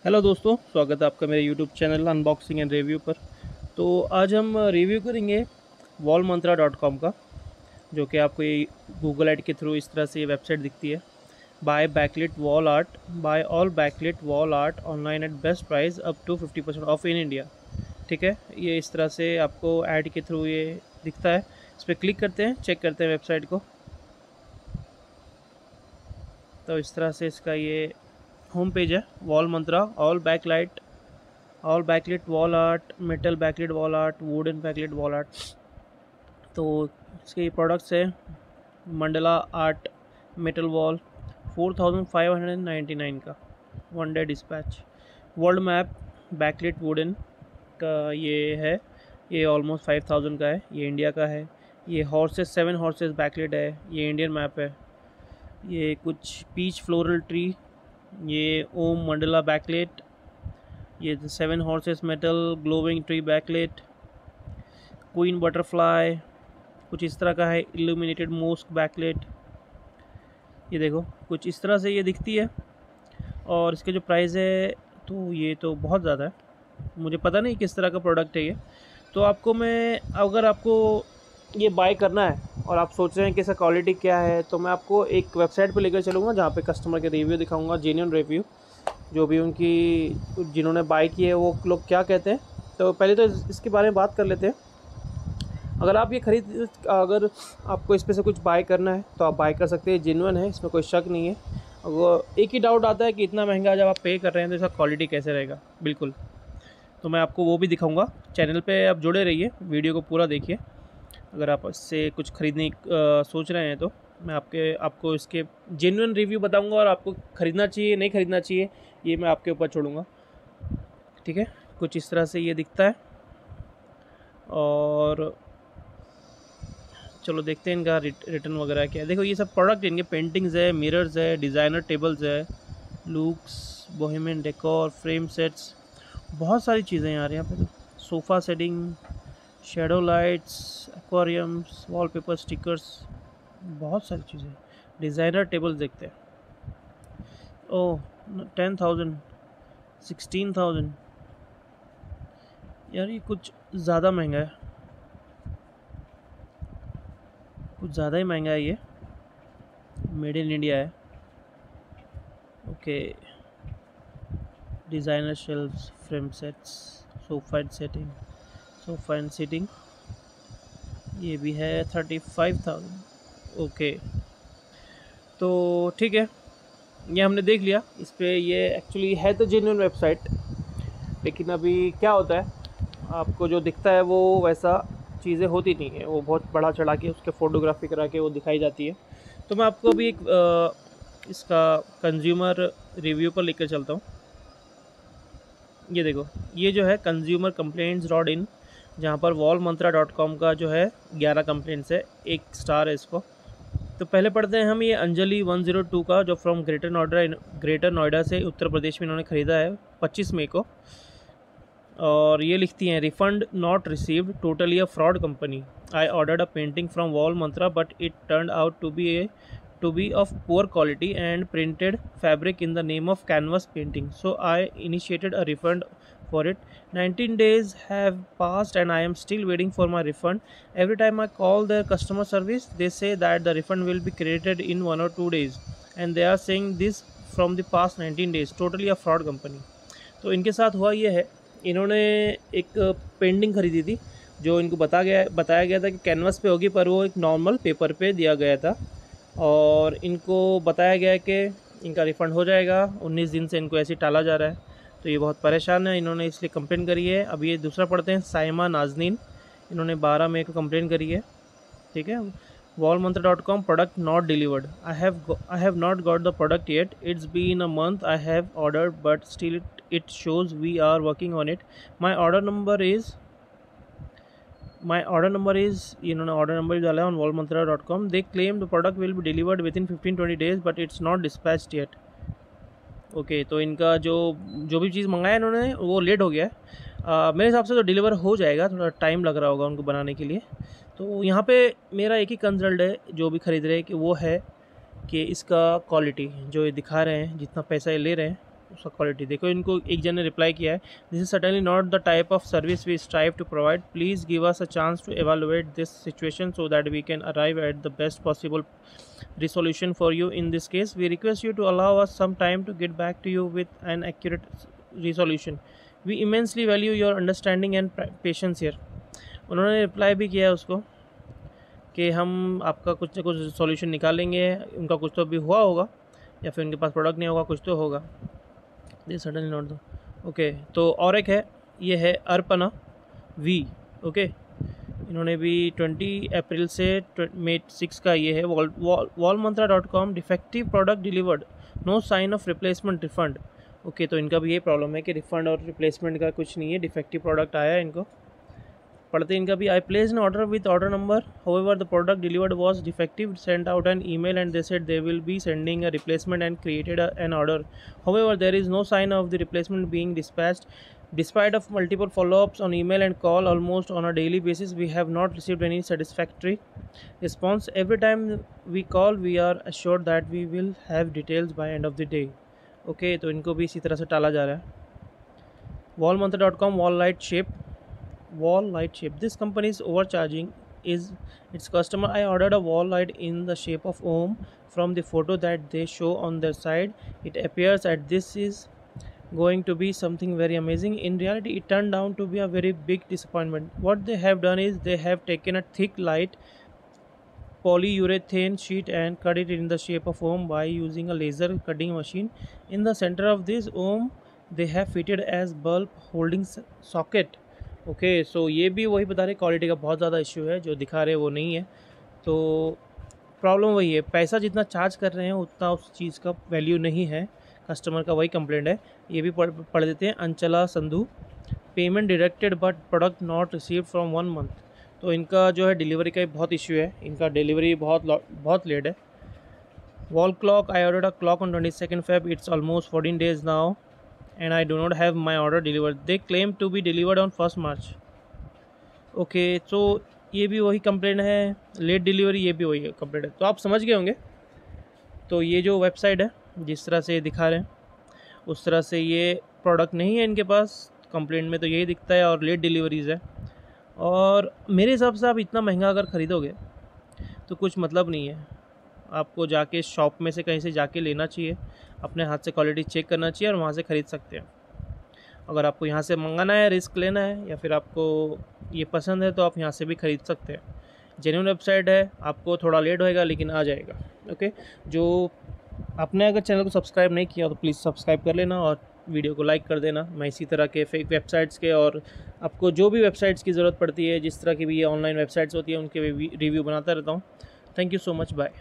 Hello दोस्तों, स्वागत है आपका मेरे YouTube channel unboxing and review पर। तो आज हम रिव्यू करेंगे wallmantra.com का, जो कि आपको ये गूगल ऐड के थ्रू इस तरह से ये वेबसाइट दिखती है। Buy backlit wall art, buy all backlit wall art online at best price up to 50% off in India. ठीक है, ये इस तरह से आपको ऐड के थ्रू ये दिखता है। इस पर क्लिक करते हैं, चेक करते हैं वेबसाइट को। तो इस तरह से इसका ये होम पेज है। Wall Mantra all backlit wall art, metal backlit wall art, wooden backlit wall art. तो इसके प्रोडक्ट्स है मंडला आर्ट मेटल वॉल 4599 का, one day dispatch. World map backlit wooden का ये है, ये ऑलमोस्ट 5000 का है, ये इंडिया का है। ये हॉर्सेस 7 हॉर्सेस बैकलिट है, ये इंडियन मैप है। ये कुछ पीच फ्लोरल ट्री, ये ओम मंडला बैकलेट, ये 7 horses metal glowing tree बैकलेट, queen butterfly कुछ इस तरह का है, इल्यूमिनेटेड मोस्क बैकलेट। ये देखो कुछ इस तरह से ये दिखती है। और इसके जो प्राइस है तो ये तो बहुत ज़्यादा है, मुझे पता नहीं किस तरह का प्रोडक्ट है ये। तो आपको मैं, अगर आपको ये बाय करना है और आप सोच रहे हैं कि इसका क्वालिटी क्या है, तो मैं आपको एक वेबसाइट पे लेकर चलूँगा जहाँ पे कस्टमर के रिव्यू दिखाऊंगा, जेन्युइन रिव्यू, जो भी उनकी जिन्होंने बाय की है वो लोग क्या कहते हैं। तो पहले तो इसके बारे में बात कर लेते हैं। अगर आप ये अगर आपको इस पे से कुछ बाय करना है तो आप बाय कर सकते हैं, जेन्युइन है, इसमें कोई शक नहीं है। अगर एक ही डाउट आता है कि इतना महंगा जब आप पे कर रहे हैं तो इसका क्वालिटी कैसे रहेगा, बिल्कुल। तो मैं आपको वो भी दिखाऊंगा। चैनल पे आप जुड़े रहिए, वीडियो को पूरा देखिए। अगर आप इससे कुछ ख़रीदने सोच रहे हैं तो मैं आपको इसके जेन्युइन रिव्यू बताऊंगा, और आपको ख़रीदना चाहिए नहीं ख़रीदना चाहिए ये मैं आपके ऊपर छोड़ूंगा। ठीक है, कुछ इस तरह से ये दिखता है। और चलो देखते हैं इनका रिटर्न वगैरह क्या है। देखो ये सब प्रोडक्ट इनके पेंटिंग्स है, मिरर्स है, डिज़ाइनर टेबल्स है, looks, Bohemian decor, frame sets, बहुत सारी चीज़ें यार यहाँ पे। तो sofa setting, shadow lights, aquariums, wallpaper stickers, बहुत सारी चीज़ें। डिज़ाइनर टेबल्स देखते हैं। ओह 10,000, 16,000, यार ये कुछ ज़्यादा महंगा है, कुछ ज़्यादा ही महंगा है ये। मेड इन इंडिया है। Okay, designer shelves, frame sets, sofa and seating, ये भी है 35,000। ओके, तो ठीक है, ये हमने देख लिया। इस पर ये एक्चुअली है तो जेन्युइन वेबसाइट, लेकिन अभी क्या होता है, आपको जो दिखता है वो वैसा चीज़ें होती नहीं है, वो बहुत बड़ा चढ़ा के उसके फ़ोटोग्राफी करा के वो दिखाई जाती है। तो मैं आपको अभी एक इसका कंज्यूमर रिव्यू पर लेकर चलता हूँ। ये देखो, ये जो है consumercomplaints.in, जहाँ पर wallmantra.com का जो है 11 कंप्लेंट्स है, 1 स्टार है इसको। तो पहले पढ़ते हैं हम ये अंजलि 102 का, जो फ्रॉम ग्रेटर नोएडा से उत्तर प्रदेश में इन्होंने ख़रीदा है 25 मई को। और ये लिखती हैं, refund not received, totally a fraud company. I ordered a painting from wall Mantra but it turned out to be of poor quality and printed fabric in the name of canvas painting, so I initiated a refund for it. 19 days have passed and I am still waiting for my refund. Every time I call their customer service they say that the refund will be credited in 1 or 2 days, and they are saying this from the past 19 days. Totally a fraud company. तो इनके साथ हुआ ये है, इन्होंने एक painting खरीदी थी जो इनको बताया गया था कि कैनवस पे होगी, पर वो एक नॉर्मल पेपर पे दिया गया था। और इनको बताया गया है कि इनका रिफ़ंड हो जाएगा, 19 दिन से इनको ऐसे टाला जा रहा है। तो ये बहुत परेशान है, इन्होंने इसलिए कंप्लेन करी है। अब ये दूसरा पढ़ते हैं, साइमा नाजनीन, इन्होंने 12 मई को कंप्लेन करी है। ठीक है, wallmantra.com, product not delivered, I have not got the product yet, it's been a month I have ordered but still it shows we are working on it. My order number is इन्होंने order number डाला है on wallmantra.com। They claim the product will be delivered within 15-20 days but it's not dispatched yet. Okay, तो इनका जो भी चीज़ मंगाया इन्होंने वो लेट हो गया है। मेरे हिसाब से तो डिलीवर हो जाएगा, थोड़ा टाइम लग रहा होगा उनको बनाने के लिए। तो यहाँ पे मेरा एक ही कंसल्ट है जो भी ख़रीद रहे हैं, कि वो है कि इसका क्वालिटी जो ये दिखा रहे हैं, जितना पैसा ये ले रहे हैं, उसका क्वालिटी देखो। इनको एक जन ने रिप्लाई किया है, this is certainly not the type of service we strive to provide, please give us a chance to evaluate this situation so that we can arrive at the best possible resolution for you. In this case, we request you to allow us some time to get back to you with an accurate resolution. We immensely value your understanding and patience here. उन्होंने reply भी किया है उसको कि हम आपका कुछ ना कुछ सॉल्यूशन निकालेंगे। उनका कुछ तो अभी हुआ होगा या फिर उनके पास प्रोडक्ट नहीं होगा, कुछ तो होगा। दिस सडनली नॉट दो ओके। तो और एक है, ये है अर्पना वी। ओके, इन्होंने भी 20 अप्रैल से May 6 का ये है, wallmantra.com, defective product delivered, no sign of replacement refund. Okay, तो इनका भी ये प्रॉब्लम है कि रिफंड और रिप्लेसमेंट का कुछ नहीं है, डिफेक्टिव प्रोडक्ट आया है इनको। पढ़ते इनका भी, I place an order with order number, however the product delivered was defective, sent out an email and they said they will be sending a replacement and created an order, however there is no sign of the replacement being dispatched. Despite of multiple follow-ups on email and call almost on a daily basis, we have not received any satisfactory response. Every time we call, we are assured that we will have details by end of the day. Okay, तो इनको भी इसी तरह से टाला जा रहा है। wallmantra.com, wall light shape. This company is overcharging is its customer. I ordered a wall light in the shape of Om. From the photo that they show on their side, it appears that this is going to be something very amazing. In reality, it turned out to be a very big disappointment. What they have done is they have taken a thick light polyurethane sheet and cut it in the shape of Om by using a laser cutting machine. In the center of this Om, they have fitted as bulb holding socket. Okay, so ये भी वही बता रहे, quality का बहुत ज़्यादा issue है, जो दिखा रहे वो नहीं है। तो प्रॉब्लम वही है, पैसा जितना चार्ज कर रहे हैं उतना उस चीज़ का वैल्यू नहीं है। कस्टमर का वही कंप्लेंट है। ये भी पढ़ देते हैं। Anchala Sandhu, payment deducted but product not received from 1 month। तो इनका जो है डिलीवरी का बहुत इश्यू है, इनका डिलीवरी बहुत लेट है। Wall clock, I ordered a clock on 22 Feb, it's almost 14 days now and I do not have my order delivered. They claim to be delivered on 1st March. Okay, तो ये भी वही complaint है, late delivery, ये भी वही complaint है। तो आप समझ गए होंगे। तो ये जो वेबसाइट है जिस तरह से दिखा रहे हैं उस तरह से ये प्रोडक्ट नहीं है इनके पास, कंप्लेंट में तो यही दिखता है, और लेट डिलीवरीज़ है। और मेरे हिसाब से आप इतना महंगा अगर ख़रीदोगे तो कुछ मतलब नहीं है। आपको जाके शॉप में से कहीं से जाके लेना चाहिए, अपने हाथ से क्वालिटी चेक करना चाहिए और वहाँ से ख़रीद सकते हैं। अगर आपको यहाँ से मंगाना है, रिस्क लेना है, या फिर आपको ये पसंद है तो आप यहाँ से भी ख़रीद सकते हैं। जेन्युइन वेबसाइट है, आपको थोड़ा लेट होएगा लेकिन आ जाएगा। ओके, जो आपने अगर चैनल को सब्सक्राइब नहीं किया तो प्लीज़ सब्सक्राइब कर लेना और वीडियो को लाइक कर देना। मैं इसी तरह के फेक वेबसाइट्स के और आपको जो भी वेबसाइट्स की ज़रूरत पड़ती है, जिस तरह की भी ये ऑनलाइन वेबसाइट्स होती है, उनके रिव्यू बनाता रहता हूँ। Thank you so much, bye.